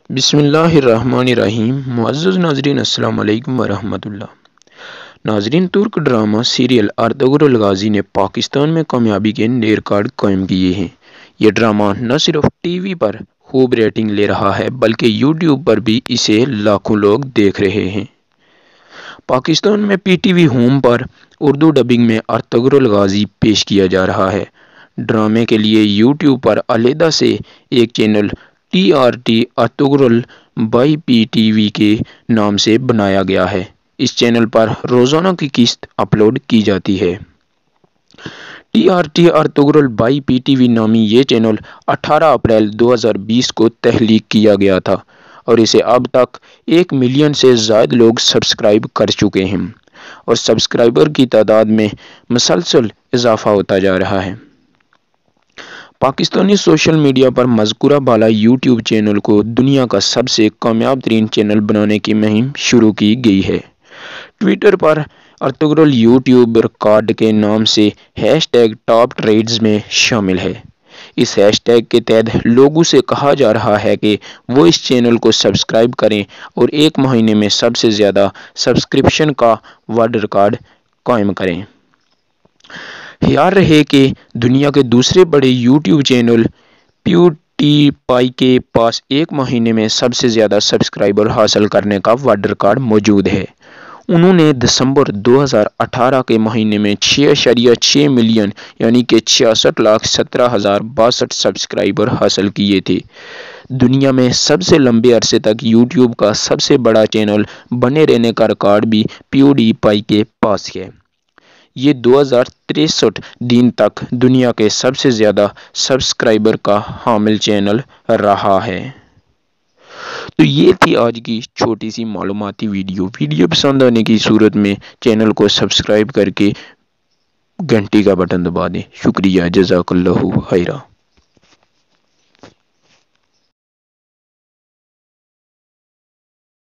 بسم اللہ الرحمن الرحیم۔ معزز ناظرین، السلام علیکم ورحمۃ اللہ۔ ناظرین، ترک ڈرامہ سیریل ارطغرل غازی نے پاکستان میں کامیابی کے نئے ریکارڈ قائم کیے ہیں۔ یہ ڈرامہ نہ صرف ٹی وی پر خوب ریٹنگ لے رہا ہے بلکہ یوٹیوب پر بھی اسے لاکھوں لوگ دیکھ رہے ہیں۔ پاکستان میں پی ٹی وی ہوم پر اردو ڈبنگ میں ارطغرل غازی پیش کیا جا رہا ہے۔ ڈرامے کے لیے یوٹیوب پر علیحدہ سے ایک channel T R T Ertugrul by P T V کے نام سے بنایا گیا ہے۔ اس چینل پر روزانہ کی قسط اپلوڈ کی جاتی ہے۔ T R T Ertugrul by P T V نامی یہ چینل 18 اپریل 2020 کو تخلیق کیا گیا تھا اور اسے اب تک 1 ملین سے زائد لوگ سبسکرائب کر چکے ہیں اور سبسکرائبر کی تعداد میں مسلسل اضافہ ہوتا جا رہا ہے۔ پاکستانی سوشل میڈیا پر مذکورہ بالا یوٹیوب چینل کو دنیا کا سب سے کامیاب ترین چینل بنانے کی مہم شروع کی گئی ہے۔ ٹویٹر پر ارطغرل یوٹیوب ریکارڈ کے نام سے ہیش ٹیگ ٹاپ ٹرینڈز میں شامل ہے۔ اس ہیش ٹیگ کے تحت لوگوں سے کہا جا رہا ہے کہ وہ اس چینل کو سبسکرائب کریں اور ایک مہینے میں سب سے زیادہ سبسکرپشن کا ورلڈ ریکارڈ قائم کریں۔ خیال رہے کہ دنیا کے دوسرے بڑے یوٹیوب چینل پیو ٹی پائی کے پاس ایک مہینے میں سب سے زیادہ سبسکرائبر حاصل کرنے کا ورلڈ ریکارڈ موجود ہے۔ انہوں نے دسمبر 2018 کے مہینے میں 6.6 ملین یعنی کہ 66,17,062 سبسکرائبر حاصل کیے تھے۔ دنیا میں سب سے لمبے عرصے تک یوٹیوب کا سب سے بڑا چینل بنے رہنے کا ریکارڈ بھی پیو ٹی پائی کے پاس ہے۔ یہ 2063 دن تک دنیا کے سب سے زیادہ سبسکرائبر کا حامل چینل رہا ہے۔ تو یہ تھی آج کی چھوٹی سی معلوماتی ویڈیو پسند آنے کی صورت میں چینل کو سبسکرائب کر کے گھنٹی کا بٹن دبا دیں۔ شکریہ، جزاک اللہ خیرہ۔